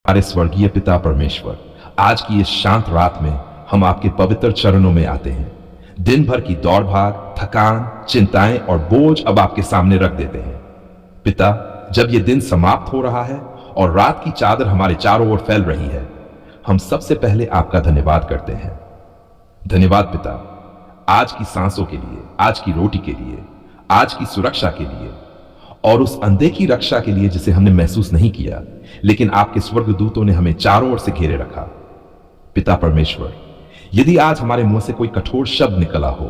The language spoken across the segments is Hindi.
हमारे स्वर्गीय पिता परमेश्वर, आज की इस शांत रात में हम आपके पवित्र चरणों में आते हैं। दिन भर की दौड़ भाग, थकान, चिंताएं और बोझ अब आपके सामने रख देते हैं। पिता, जब ये दिन समाप्त हो रहा है और रात की चादर हमारे चारों ओर फैल रही है, हम सबसे पहले आपका धन्यवाद करते हैं। धन्यवाद पिता, आज की सांसों के लिए, आज की रोटी के लिए, आज की सुरक्षा के लिए और उस अनदेखी रक्षा के लिए जिसे हमने महसूस नहीं किया, लेकिन आपके स्वर्गदूतों ने हमें चारों ओर से घेरे रखा। पिता परमेश्वर, यदि आज हमारे मुंह से कोई कठोर शब्द निकला हो,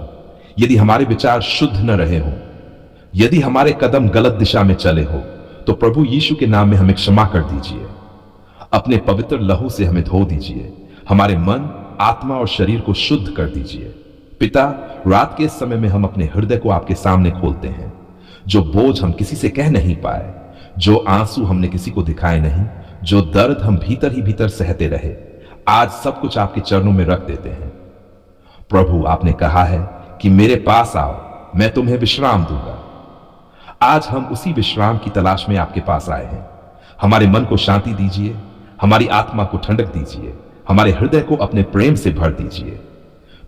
यदि हमारे विचार शुद्ध न रहे हो, यदि हमारे कदम गलत दिशा में चले हो, तो प्रभु यीशु के नाम में हमें क्षमा कर दीजिए। अपने पवित्र लहू से हमें धो दीजिए, हमारे मन, आत्मा और शरीर को शुद्ध कर दीजिए। पिता, रात के इस समय में हम अपने हृदय को आपके सामने खोलते हैं। जो बोझ हम किसी से कह नहीं पाए, जो आंसू हमने किसी को दिखाए नहीं, जो दर्द हम भीतर ही भीतर सहते रहे, आज सब कुछ आपके चरणों में रख देते हैं। प्रभु, आपने कहा है कि मेरे पास आओ, मैं तुम्हें विश्राम दूंगा। आज हम उसी विश्राम की तलाश में आपके पास आए हैं। हमारे मन को शांति दीजिए, हमारी आत्मा को ठंडक दीजिए, हमारे हृदय को अपने प्रेम से भर दीजिए।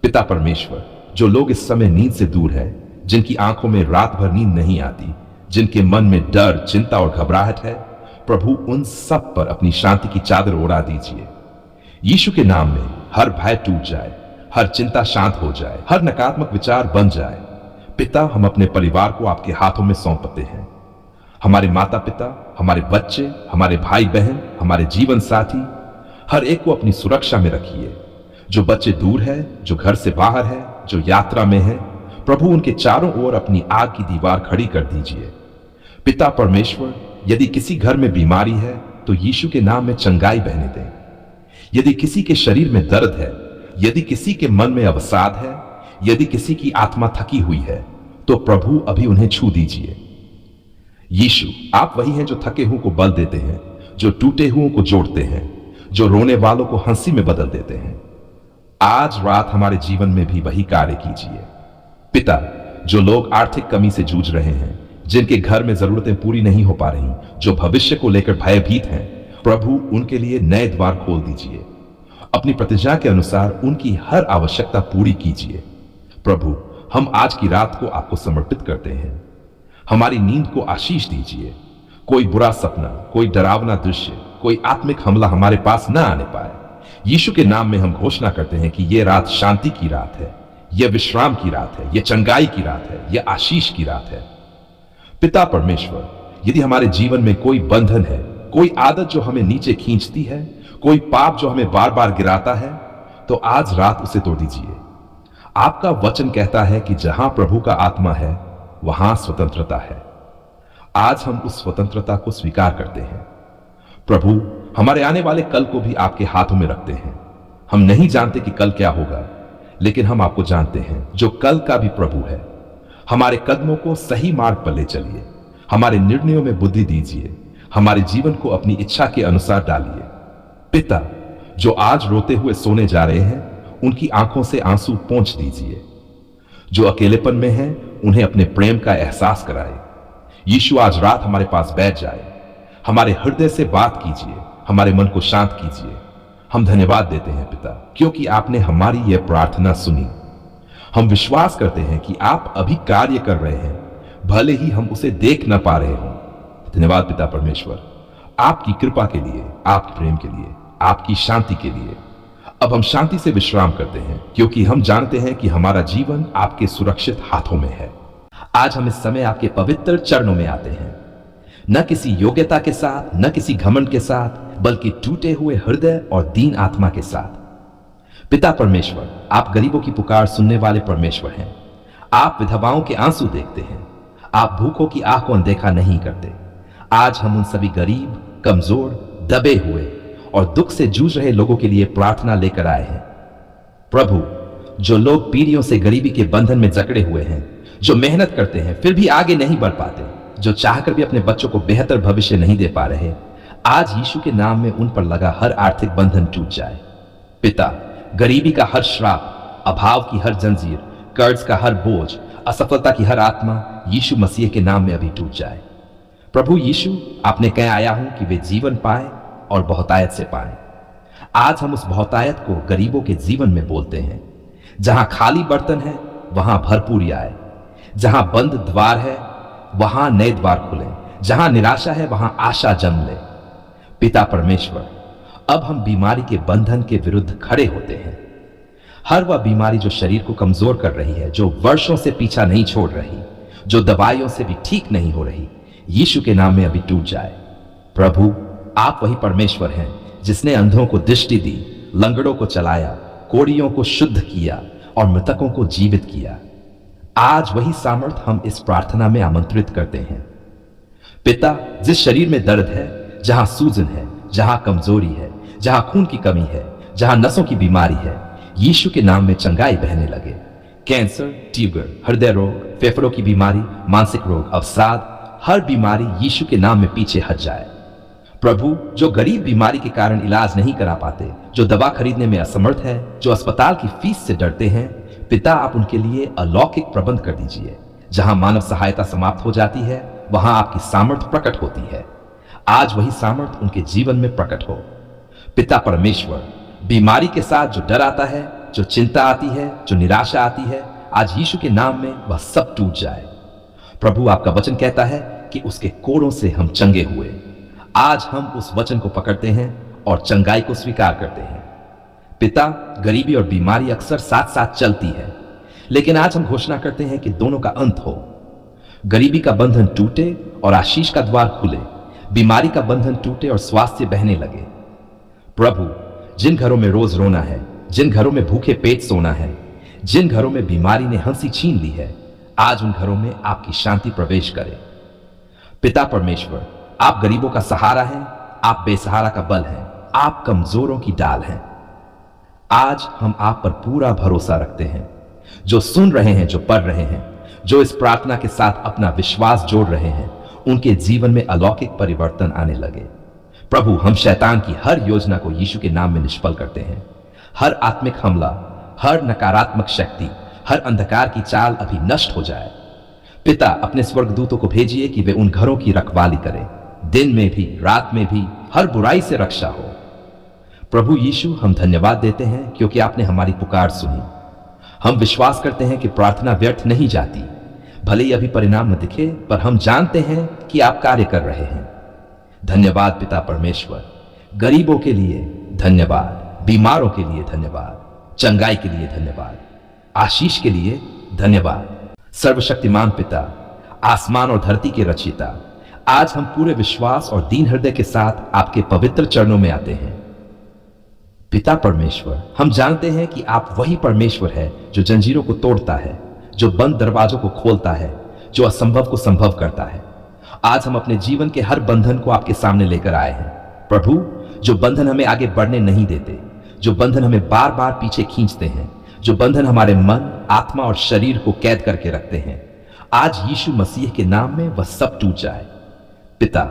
पिता परमेश्वर, जो लोग इस समय नींद से दूर हैं, जिनकी आंखों में रात भर नींद नहीं आती, जिनके मन में डर, चिंता और घबराहट है, प्रभु उन सब पर अपनी शांति की चादर ओढ़ा दीजिए। यीशु के नाम में हर भय टूट जाए, हर चिंता शांत हो जाए, हर नकारात्मक विचार बन जाए। पिता, हम अपने परिवार को आपके हाथों में सौंपते हैं। हमारे माता पिता, हमारे बच्चे, हमारे भाई बहन, हमारे जीवन साथी, हर एक को अपनी सुरक्षा में रखिए। जो बच्चे दूर है, जो घर से बाहर है, जो यात्रा में है, प्रभु उनके चारों ओर अपनी आग की दीवार खड़ी कर दीजिए। पिता परमेश्वर, यदि किसी घर में बीमारी है तो यीशु के नाम में चंगाई बहने दें। यदि किसी के शरीर में दर्द है, यदि किसी के मन में अवसाद है, यदि किसी की आत्मा थकी हुई है, तो प्रभु अभी उन्हें छू दीजिए। यीशु, आप वही हैं जो थके हुओं को बल देते हैं, जो टूटे हुओं को जोड़ते हैं, जो रोने वालों को हंसी में बदल देते हैं। आज रात हमारे जीवन में भी वही कार्य कीजिए। पिता, जो लोग आर्थिक कमी से जूझ रहे हैं, जिनके घर में जरूरतें पूरी नहीं हो पा रही, जो भविष्य को लेकर भयभीत हैं, प्रभु उनके लिए नए द्वार खोल दीजिए। अपनी प्रतिज्ञा के अनुसार उनकी हर आवश्यकता पूरी कीजिए। प्रभु, हम आज की रात को आपको समर्पित करते हैं। हमारी नींद को आशीष दीजिए। कोई बुरा सपना, कोई डरावना दृश्य, कोई आत्मिक हमला हमारे पास न आने पाए। यीशु के नाम में हम घोषणा करते हैं कि यह रात शांति की रात है, यह विश्राम की रात है, यह चंगाई की रात है, यह आशीष की रात है। पिता परमेश्वर, यदि हमारे जीवन में कोई बंधन है, कोई आदत जो हमें नीचे खींचती है, कोई पाप जो हमें बार बार गिराता है, तो आज रात उसे तोड़ दीजिए। आपका वचन कहता है कि जहां प्रभु का आत्मा है, वहां स्वतंत्रता है। आज हम उस स्वतंत्रता को स्वीकार करते हैं। प्रभु, हमारे आने वाले कल को भी आपके हाथों में रखते हैं। हम नहीं जानते कि कल क्या होगा, लेकिन हम आपको जानते हैं, जो कल का भी प्रभु है। हमारे कदमों को सही मार्ग पर ले चलिए। हमारे निर्णयों में बुद्धि दीजिए। हमारे जीवन को अपनी इच्छा के अनुसार डालिए। पिता, जो आज रोते हुए सोने जा रहे हैं, उनकी आंखों से आंसू पोंछ दीजिए। जो अकेलेपन में हैं, उन्हें अपने प्रेम का एहसास कराए। यीशु, आज रात हमारे पास बैठ जाए। हमारे हृदय से बात कीजिए, हमारे मन को शांत कीजिए। हम धन्यवाद देते हैं पिता, क्योंकि आपने हमारी यह प्रार्थना सुनी। हम विश्वास करते हैं कि आप अभी कार्य कर रहे हैं, भले ही हम उसे देख न पा रहे हों। धन्यवाद पिता परमेश्वर, आपकी कृपा के लिए, आपके प्रेम के लिए, आपकी शांति के लिए। अब हम शांति से विश्राम करते हैं, क्योंकि हम जानते हैं कि हमारा जीवन आपके सुरक्षित हाथों में है। आज हम इस समय आपके पवित्र चरणों में आते हैं, न किसी योग्यता के साथ, न किसी घमंड के साथ, बल्कि टूटे हुए हृदय और दीन आत्मा के साथ। पिता परमेश्वर, आप गरीबों की पुकार सुनने वाले परमेश्वर हैं। आप विधवाओं के आंसू देखते हैं। आप भूखों की आंख को अनदेखा नहीं करते। आज हम उन सभी गरीब, कमजोर, दबे हुए और दुख से जूझ रहे लोगों के लिए प्रार्थना लेकर आए हैं। प्रभु, जो लोग पीढ़ियों से गरीबी के बंधन में जकड़े हुए हैं, जो मेहनत करते हैं फिर भी आगे नहीं बढ़ पाते, जो चाहकर भी अपने बच्चों को बेहतर भविष्य नहीं दे पा रहे, आज यीशु के नाम में उन पर लगा हर आर्थिक बंधन टूट जाए। पिता, गरीबी का हर श्राप, अभाव की हर जंजीर, कर्ज का हर बोझ, असफलता की हर आत्मा यीशु मसीह के नाम में अभी टूट जाए। प्रभु यीशु, आपने कहा आया हूं कि वे जीवन पाए और बहुतायत से पाएं। आज हम उस बहुतायत को गरीबों के जीवन में बोलते हैं। जहां खाली बर्तन है वहां भरपूरी आए, जहां बंद द्वार है वहां नए द्वार खुले, जहां निराशा है वहां आशा जन्म ले। पिता परमेश्वर, अब हम बीमारी के बंधन के विरुद्ध खड़े होते हैं। हर वह बीमारी जो शरीर को कमजोर कर रही है, जो वर्षों से पीछा नहीं छोड़ रही, जो दवाइयों से भी ठीक नहीं हो रही, यीशु के नाम में अभी टूट जाए। प्रभु, आप वही परमेश्वर हैं जिसने अंधों को दृष्टि दी, लंगड़ों को चलाया, कोढ़ियों को शुद्ध किया और मृतकों को जीवित किया। आज वही सामर्थ हम इस प्रार्थना में आमंत्रित करते हैं। पिता, जिस शरीर में दर्द है, जहां सूजन है, जहां कमजोरी है, जहां खून की कमी है, जहां नसों की बीमारी है, यीशु के नाम में चंगाई बहने लगे। कैंसर, ट्यूबर, हृदय रोग, फेफड़ों की बीमारी, मानसिक रोग, अवसाद, हर बीमारी यीशु के नाम में पीछे हट जाए। प्रभु, जो गरीब बीमारी के कारण इलाज नहीं करा पाते, जो दवा खरीदने में असमर्थ है, जो अस्पताल की फीस से डरते हैं, पिता आप उनके लिए अलौकिक प्रबंध कर दीजिए। जहां मानव सहायता समाप्त हो जाती है वहां आपकी सामर्थ प्रकट होती है। आज वही सामर्थ उनके जीवन में प्रकट हो। पिता परमेश्वर, बीमारी के साथ जो डर आता है, जो चिंता आती है, जो निराशा आती है, आज यीशु के नाम में वह सब टूट जाए। प्रभु, आपका वचन कहता है कि उसके कोड़ों से हम चंगे हुए। आज हम उस वचन को पकड़ते हैं और चंगाई को स्वीकार करते हैं। पिता, गरीबी और बीमारी अक्सर साथ साथ चलती है, लेकिन आज हम घोषणा करते हैं कि दोनों का अंत हो। गरीबी का बंधन टूटे और आशीष का द्वार खुले, बीमारी का बंधन टूटे और स्वास्थ्य बहने लगे। प्रभु, जिन घरों में रोज रोना है, जिन घरों में भूखे पेट सोना है, जिन घरों में बीमारी ने हंसी छीन ली है, आज उन घरों में आपकी शांति प्रवेश करे। पिता परमेश्वर, आप गरीबों का सहारा हैं, आप बेसहारा का बल हैं, आप कमजोरों की डाल हैं। आज हम आप पर पूरा भरोसा रखते हैं। जो सुन रहे हैं, जो पढ़ रहे हैं, जो इस प्रार्थना के साथ अपना विश्वास जोड़ रहे हैं, उनके जीवन में अलौकिक परिवर्तन आने लगे। प्रभु, हम शैतान की हर योजना को यीशु के नाम में निष्फल करते हैं। हर आत्मिक हमला, हर नकारात्मक शक्ति, हर अंधकार की चाल अभी नष्ट हो जाए। पिता, अपने स्वर्गदूतों को भेजिए कि वे उन घरों की रखवाली करें। दिन में भी, रात में भी हर बुराई से रक्षा हो। प्रभु यीशु, हम धन्यवाद देते हैं क्योंकि आपने हमारी पुकार सुनी। हम विश्वास करते हैं कि प्रार्थना व्यर्थ नहीं जाती। भले ही अभी परिणाम न दिखे, पर हम जानते हैं कि आप कार्य कर रहे हैं। धन्यवाद पिता परमेश्वर। गरीबों के लिए धन्यवाद, बीमारों के लिए धन्यवाद, चंगाई के लिए धन्यवाद, आशीष के लिए धन्यवाद। सर्वशक्तिमान पिता, आसमान और धरती के रचयिता, आज हम पूरे विश्वास और दीन हृदय के साथ आपके पवित्र चरणों में आते हैं। पिता परमेश्वर, हम जानते हैं कि आप वही परमेश्वर है जो जंजीरों को तोड़ता है, जो बंद दरवाजों को खोलता है, जो असंभव को संभव करता है। आज हम अपने जीवन के हर बंधन को आपके सामने लेकर आए हैं। प्रभु, जो बंधन हमें आगे बढ़ने नहीं देते, जो बंधन हमें बार बार पीछे खींचते हैं, जो बंधन हमारे मन, आत्मा और शरीर को कैद करके रखते हैं, आज यीशु मसीह के नाम में वह सब टूट जाए। पिता,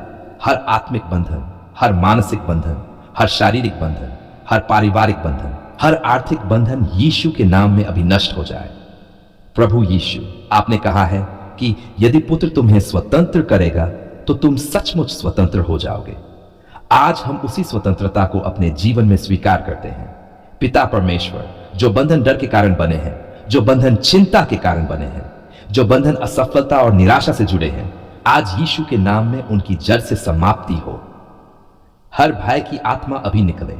हर आत्मिक बंधन, हर मानसिक बंधन, हर शारीरिक बंधन, हर पारिवारिक बंधन, हर आर्थिक बंधन यीशु के नाम में अभी नष्ट हो जाए। प्रभु यीशु, आपने कहा है कि यदि पुत्र तुम्हें स्वतंत्र करेगा तो तुम सचमुच स्वतंत्र हो जाओगे। आज हम उसी स्वतंत्रता को अपने जीवन में स्वीकार करते हैं। पिता परमेश्वर, जो बंधन डर के कारण बने हैं, जो बंधन चिंता के कारण बने हैं, जो बंधन असफलता और निराशा से जुड़े हैं, आज यीशु के नाम में उनकी जड़ से समाप्ति हो। हर भय की आत्मा अभी निकले,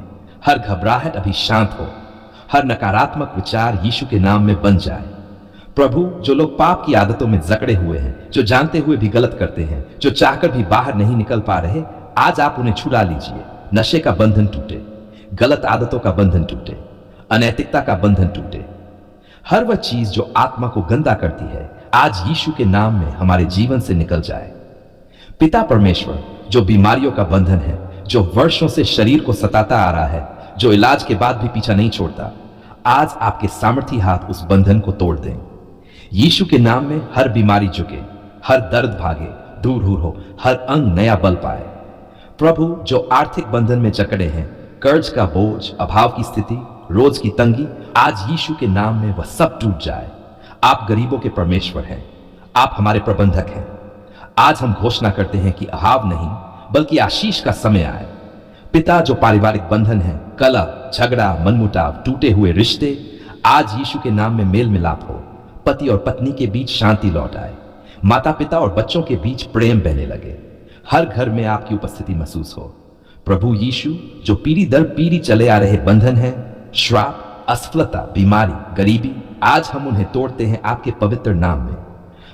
हर घबराहट अभी शांत हो, हर नकारात्मक विचार यीशु के नाम में बन जाए। प्रभु, जो लोग पाप की आदतों में जकड़े हुए हैं, जो जानते हुए भी गलत करते हैं, जो चाहकर भी बाहर नहीं निकल पा रहे, आज आप उन्हें छुड़ा लीजिए। नशे का बंधन टूटे, गलत आदतों का बंधन टूटे, अनैतिकता का बंधन टूटे। हर वह चीज जो आत्मा को गंदा करती है, आज यीशु के नाम में हमारे जीवन से निकल जाए। पिता परमेश्वर, जो बीमारियों का बंधन है, जो वर्षों से शरीर को सताता आ रहा है, जो इलाज के बाद भी पीछा नहीं छोड़ता, आज आपके सामर्थी हाथ उस बंधन को तोड़ दें। यीशु के नाम में हर बीमारी झुके, हर दर्द भागे, दूर हो, हर अंग नया बल पाए। प्रभु, जो आर्थिक बंधन में जकड़े हैं, कर्ज का बोझ, अभाव की स्थिति, रोज की तंगी, आज यीशु के नाम में वह सब टूट जाए। आप गरीबों के परमेश्वर हैं, आप हमारे प्रबंधक हैं। आज हम घोषणा करते हैं कि अभाव नहीं बल्कि आशीष का समय आए। पिता, जो पारिवारिक बंधन है, कलह, झगड़ा, मनमुटाव, टूटे हुए रिश्ते, आज यीशु के नाम में मेल मिलाप हो। पति और पत्नी के बीच शांति लौट आए। माता पिता और बच्चों के बीच प्रेम बहने लगे। हर घर में आपकी उपस्थिति महसूस हो। प्रभु यीशु, जो पीढ़ी दर पीढ़ी चले आ रहे बंधन हैं, श्राप, असफलता, बीमारी, गरीबी, आज हम उन्हें तोड़ते हैं आपके पवित्र नाम में।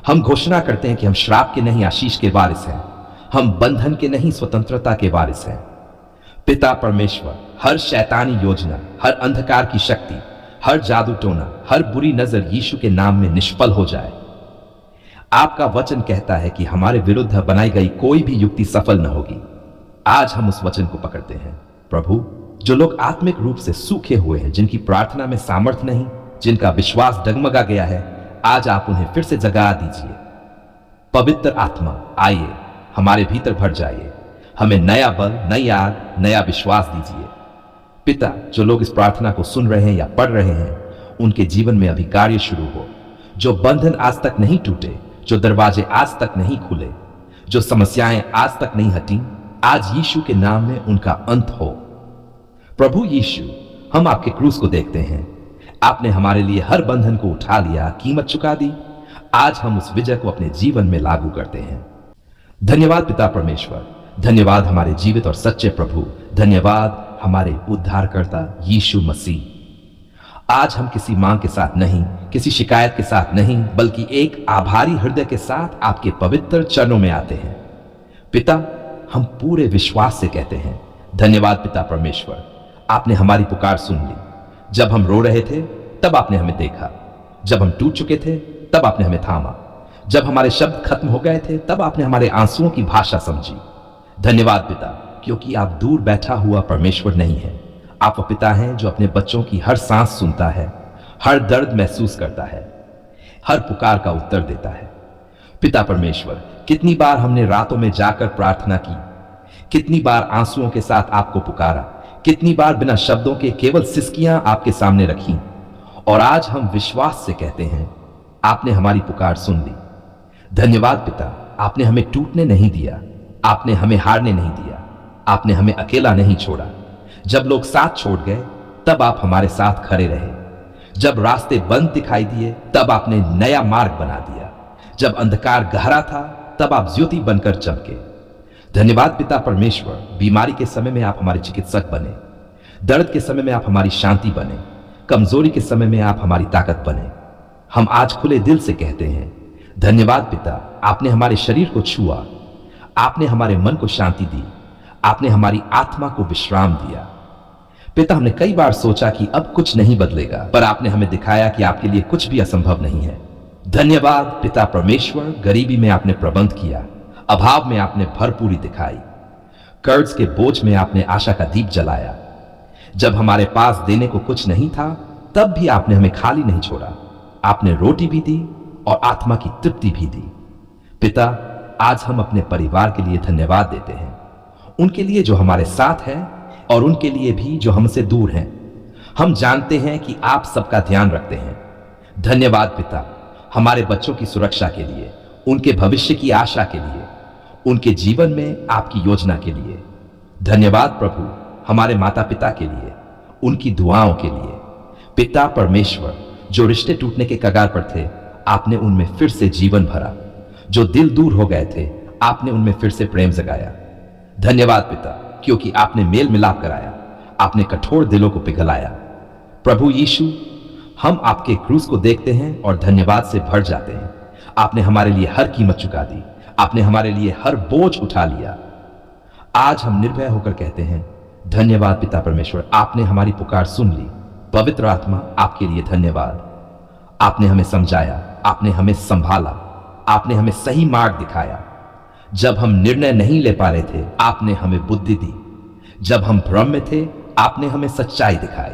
हम घोषणा करते हैं कि हम श्राप के नहीं आशीष के वारिस हैं। हम बंधन के नहीं स्वतंत्रता के वारिस हैं। पिता परमेश्वर, हर शैतानी योजना, हर अंधकार की शक्ति, हर जादू टोना, हर बुरी नजर यीशु के नाम में निष्फल हो जाए। आपका वचन कहता है कि हमारे विरुद्ध बनाई गई कोई भी युक्ति सफल न होगी। आज हम उस वचन को पकड़ते हैं। प्रभु, जो लोग आत्मिक रूप से सूखे हुए हैं, जिनकी प्रार्थना में सामर्थ्य नहीं, जिनका विश्वास डगमगा गया है, आज आप उन्हें फिर से जगा दीजिए। पवित्र आत्मा, आइए, हमारे भीतर भर जाइए। हमें नया बल, नई आग, नया विश्वास दीजिए। पिता, जो लोग इस प्रार्थना को सुन रहे हैं या पढ़ रहे हैं, उनके जीवन में अभी कार्य शुरू हो। जो बंधन आज तक नहीं टूटे, जो दरवाजे आज तक नहीं खुले, जो समस्याएं आज तक नहीं हटी, आज यीशु के नाम में उनका अंत हो। प्रभु यीशु, हम आपके क्रूस को देखते हैं। आपने हमारे लिए हर बंधन को उठा लिया, कीमत चुका दी। आज हम उस विजय को अपने जीवन में लागू करते हैं। धन्यवाद पिता परमेश्वर, धन्यवाद हमारे जीवित और सच्चे प्रभु, धन्यवाद हमारे उद्धारकर्ता यीशु मसीह। आज हम किसी मांग के साथ नहीं, किसी शिकायत के साथ नहीं, बल्कि एक आभारी हृदय के साथ आपके पवित्र चरणों में आते हैं। पिता, हम पूरे विश्वास से कहते हैं, धन्यवाद पिता परमेश्वर, आपने हमारी पुकार सुन ली। जब हम रो रहे थे, तब आपने हमें देखा। जब हम टूट चुके थे, तब आपने हमें थामा। जब हमारे शब्द खत्म हो गए थे, तब आपने हमारे आंसुओं की भाषा समझी। धन्यवाद पिता, क्योंकि आप दूर बैठा हुआ परमेश्वर नहीं है। आप वो पिता हैं जो अपने बच्चों की हर सांस सुनता है, हर दर्द महसूस करता है, हर पुकार का उत्तर देता है। पिता परमेश्वर, कितनी बार हमने रातों में जाकर प्रार्थना की, कितनी बार आंसुओं के साथ आपको पुकारा, कितनी बार बिना शब्दों के केवल सिसकियां आपके सामने रखी, और आज हम विश्वास से कहते हैं, आपने हमारी पुकार सुन ली। धन्यवाद पिता, आपने हमें टूटने नहीं दिया, आपने हमें हारने नहीं दिया, आपने हमें अकेला नहीं छोड़ा। जब लोग साथ छोड़ गए, तब आप हमारे साथ खड़े रहे। जब रास्ते बंद दिखाई दिए, तब आपने नया मार्ग बना दिया। जब अंधकार गहरा था, तब आप ज्योति बनकर चमके। धन्यवाद पिता परमेश्वर, बीमारी के समय में आप हमारे चिकित्सक बने, दर्द के समय में आप हमारी शांति बने, कमजोरी के समय में आप हमारी ताकत बने। हम आज खुले दिल से कहते हैं, धन्यवाद पिता, आपने हमारे शरीर को छुआ, आपने हमारे मन को शांति दी, आपने हमारी आत्मा को विश्राम दिया। पिता, हमने कई बार सोचा कि अब कुछ नहीं बदलेगा, पर आपने हमें दिखाया कि आपके लिए कुछ भी असंभव नहीं है। धन्यवाद पिता परमेश्वर, गरीबी में आपने प्रबंध किया, अभाव में आपने भरपूरी दिखाई, कर्ज के बोझ में आपने आशा का दीप जलाया। जब हमारे पास देने को कुछ नहीं था, तब भी आपने हमें खाली नहीं छोड़ा। आपने रोटी भी दी और आत्मा की तृप्ति भी दी। पिता, आज हम अपने परिवार के लिए धन्यवाद देते हैं, उनके लिए जो हमारे साथ है और उनके लिए भी जो हमसे दूर हैं। हम जानते हैं कि आप सबका ध्यान रखते हैं। धन्यवाद पिता, हमारे बच्चों की सुरक्षा के लिए, उनके भविष्य की आशा के लिए, उनके जीवन में आपकी योजना के लिए। धन्यवाद प्रभु, हमारे माता पिता के लिए, उनकी दुआओं के लिए। पिता परमेश्वर, जो रिश्ते टूटने के कगार पर थे, आपने उनमें फिर से जीवन भरा। जो दिल दूर हो गए थे, आपने उनमें फिर से प्रेम जगाया। धन्यवाद पिता, क्योंकि आपने मेल मिलाप कराया, आपने कठोर दिलों को पिघलाया। प्रभु यीशु, हम आपके क्रूस को देखते हैं और धन्यवाद से भर जाते हैं। आपने हमारे लिए हर कीमत चुका दी, आपने हमारे लिए हर बोझ उठा लिया। आज हम निर्भय होकर कहते हैं, धन्यवाद पिता परमेश्वर, आपने हमारी पुकार सुन ली। पवित्र आत्मा, आपके लिए धन्यवाद। आपने हमें समझाया, आपने हमें संभाला, आपने हमें सही मार्ग दिखाया। जब हम निर्णय नहीं ले पा रहे थे, आपने हमें बुद्धि दी। जब हम भ्रम में थे, आपने हमें सच्चाई दिखाई।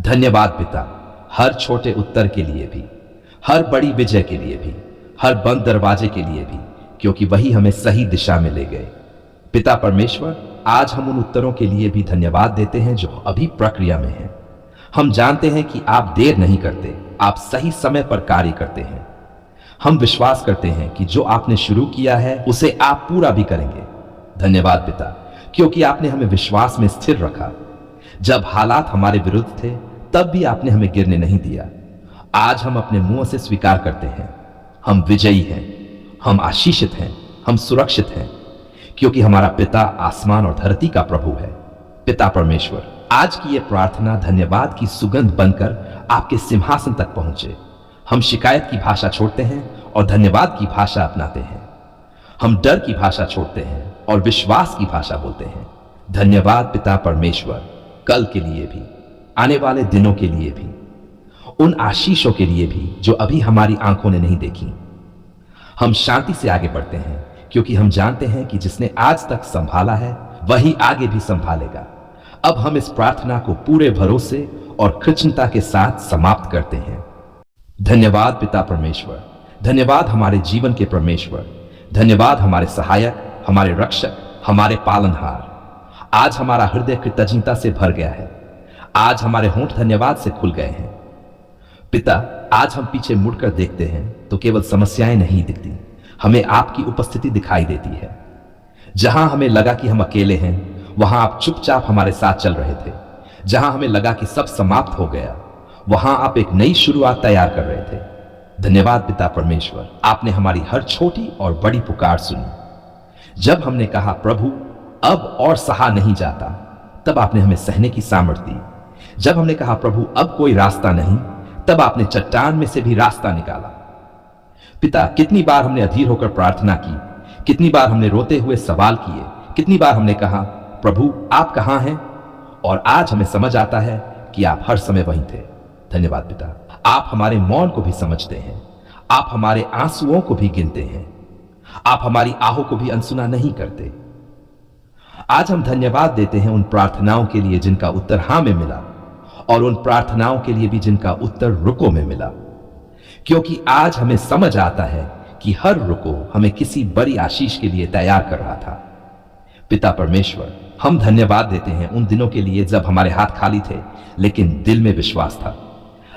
धन्यवाद पिता, हर छोटे उत्तर के लिए भी, हर बड़ी विजय के लिए भी, हर बंद दरवाजे के लिए भी, क्योंकि वही हमें सही दिशा में ले गए। पिता परमेश्वर, आज हम उन उत्तरों के लिए भी धन्यवाद देते हैं जो अभी प्रक्रिया में हैं। हम जानते हैं कि आप देर नहीं करते, आप सही समय पर कार्य करते हैं। हम विश्वास करते हैं कि जो आपने शुरू किया है, उसे आप पूरा भी करेंगे। धन्यवाद पिता, क्योंकि आपने हमें विश्वास में स्थिर रखा। जब हालात हमारे विरुद्ध थे तब भी आपने हमें गिरने नहीं दिया। आज हम अपने मुंह से स्वीकार करते हैं, हम विजयी हैं, हम आशीषित हैं, हम सुरक्षित हैं, क्योंकि हमारा पिता आसमान और धरती का प्रभु है। पिता परमेश्वर, आज की यह प्रार्थना धन्यवाद की सुगंध बनकर आपके सिंहासन तक पहुंचे। हम शिकायत की भाषा छोड़ते हैं और धन्यवाद की भाषा अपनाते हैं। हम डर की भाषा छोड़ते हैं और विश्वास की भाषा बोलते हैं। धन्यवाद पिता परमेश्वर, कल के लिए भी, आने वाले दिनों के लिए भी, उन आशीषों के लिए भी जो अभी हमारी आंखों ने नहीं देखी। हम शांति से आगे बढ़ते हैं क्योंकि हम जानते हैं कि जिसने आज तक संभाला है वही आगे भी संभालेगा। अब हम इस प्रार्थना को पूरे भरोसे और कृतज्ञता के साथ समाप्त करते हैं। धन्यवाद पिता परमेश्वर, धन्यवाद हमारे जीवन के परमेश्वर, धन्यवाद हमारे सहायक, हमारे रक्षक, हमारे पालनहार। आज हमारा हृदय कृतज्ञता से भर गया है। आज हमारे होंठ धन्यवाद से खुल गए हैं। पिता, आज हम पीछे मुड़कर देखते हैं तो केवल समस्याएं नहीं दिखती, हमें आपकी उपस्थिति दिखाई देती है। जहां हमें लगा कि हम अकेले हैं, वहां आप चुपचाप हमारे साथ चल रहे थे। जहां हमें लगा कि सब समाप्त हो गया, वहां आप एक नई शुरुआत तैयार कर रहे थे। धन्यवाद पिता परमेश्वर, आपने हमारी हर छोटी और बड़ी पुकार सुनी। जब हमने कहा प्रभु अब और सहा नहीं जाता, तब आपने हमें सहने की सामर्थ्य दी। जब हमने कहा प्रभु अब कोई रास्ता नहीं, तब आपने चट्टान में से भी रास्ता निकाला। पिता, कितनी बार हमने अधीर होकर प्रार्थना की, कितनी बार हमने रोते हुए सवाल किए, कितनी बार हमने कहा प्रभु आप कहां हैं, और आज हमें समझ आता है कि आप हर समय वहीं थे। धन्यवाद पिता, आप हमारे मौन को भी समझते हैं, आप हमारे आंसुओं को भी गिनते हैं, आप हमारी आहों को भी अनसुना नहीं करते। आज हम धन्यवाद देते हैं उन प्रार्थनाओं के लिए जिनका उत्तर हां में मिला, और उन प्रार्थनाओं के लिए भी जिनका उत्तर रुको में मिला, क्योंकि आज हमें समझ आता है कि हर रुको हमें किसी बड़ी आशीष के लिए तैयार कर रहा था। पिता परमेश्वर, हम धन्यवाद देते हैं उन दिनों के लिए जब हमारे हाथ खाली थे लेकिन दिल में विश्वास था।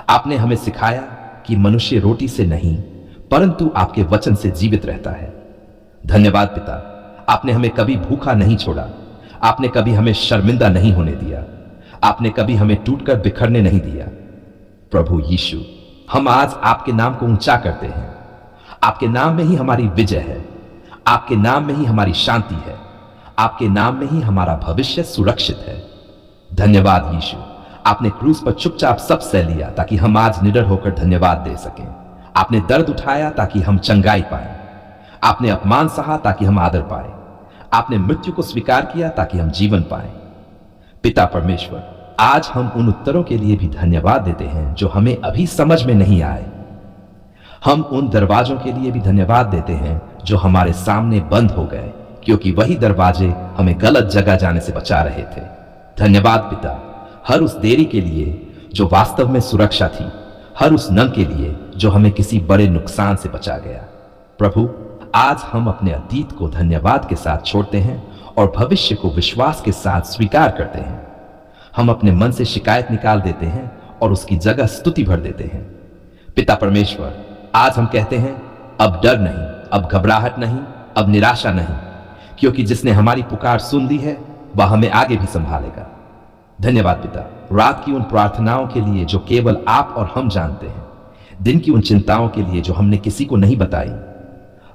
आपने हमें सिखाया कि मनुष्य रोटी से नहीं परंतु आपके वचन से जीवित रहता है। धन्यवाद पिता, आपने हमें कभी भूखा नहीं छोड़ा, आपने कभी हमें शर्मिंदा नहीं होने दिया, आपने कभी हमें टूटकर बिखरने नहीं दिया। प्रभु यीशु, हम आज आपके नाम को ऊंचा करते हैं। आपके नाम में ही हमारी विजय है, आपके नाम में ही हमारी शांति है, आपके नाम में ही हमारा भविष्य सुरक्षित है। धन्यवाद यीशु, आपने क्रूस पर चुपचाप सब सह लिया ताकि हम आज निडर होकर धन्यवाद दे सकें। आपने दर्द उठाया ताकि हम चंगाई पाए, आपने अपमान सहा ताकि हम आदर पाए, आपने मृत्यु को स्वीकार किया ताकि हम जीवन पाए। पिता परमेश्वर, आज हम उन उत्तरों के लिए भी धन्यवाद देते हैं जो हमें अभी समझ में नहीं आए। हम उन दरवाजों के लिए भी धन्यवाद देते हैं जो हमारे सामने बंद हो गए, क्योंकि वही दरवाजे हमें गलत जगह जाने से बचा रहे थे। धन्यवाद पिता, हर उस देरी के लिए जो वास्तव में सुरक्षा थी, हर उस न के लिए जो हमें किसी बड़े नुकसान से बचा गया। प्रभु, आज हम अपने अतीत को धन्यवाद के साथ छोड़ते हैं और भविष्य को विश्वास के साथ स्वीकार करते हैं। हम अपने मन से शिकायत निकाल देते हैं और उसकी जगह स्तुति भर देते हैं। पिता परमेश्वर, आज हम कहते हैं अब डर नहीं, अब घबराहट नहीं, अब निराशा नहीं, क्योंकि जिसने हमारी पुकार सुन ली है वह हमें आगे भी संभालेगा। धन्यवाद पिता, रात की उन प्रार्थनाओं के लिए जो केवल आप और हम जानते हैं, दिन की उन चिंताओं के लिए जो हमने किसी को नहीं बताई।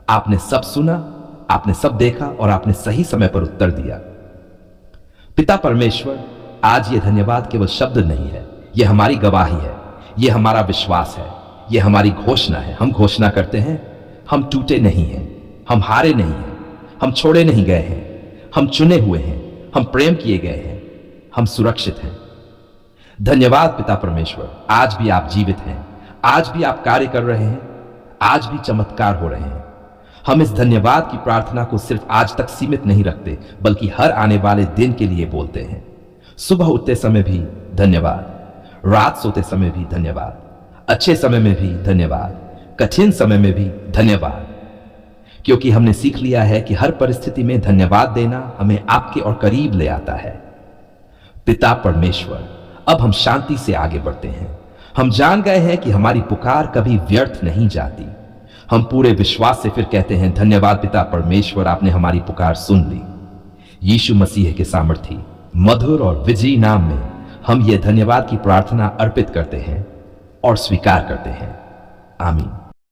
आपने सब सुना, आपने सब देखा और आपने सही समय पर उत्तर दिया। पिता परमेश्वर, आज ये धन्यवाद केवल शब्द नहीं है, यह हमारी गवाही है, यह हमारा विश्वास है, यह हमारी घोषणा है। हम घोषणा करते हैं हम टूटे नहीं हैं, हम हारे नहीं हैं, हम छोड़े नहीं गए हैं, हम चुने हुए हैं, हम प्रेम किए गए हैं, हम सुरक्षित हैं। धन्यवाद पिता परमेश्वर, आज भी आप जीवित हैं, आज भी आप कार्य कर रहे हैं, आज भी चमत्कार हो रहे हैं। हम इस धन्यवाद की प्रार्थना को सिर्फ आज तक सीमित नहीं रखते, बल्कि हर आने वाले दिन के लिए बोलते हैं। सुबह उठते समय भी धन्यवाद, रात सोते समय भी धन्यवाद, अच्छे समय में भी धन्यवाद, कठिन समय में भी धन्यवाद, क्योंकि हमने सीख लिया है कि हर परिस्थिति में धन्यवाद देना हमें आपके और करीब ले आता है। पिता परमेश्वर, अब हम शांति से आगे बढ़ते हैं। हम जान गए हैं कि हमारी पुकार कभी व्यर्थ नहीं जाती। हम पूरे विश्वास से फिर कहते हैं धन्यवाद पिता परमेश्वर, आपने हमारी पुकार सुन ली। यीशु मसीह के सामर्थी मधुर और विजयी नाम में हम ये धन्यवाद की प्रार्थना अर्पित करते हैं और स्वीकार करते हैं। आमीन।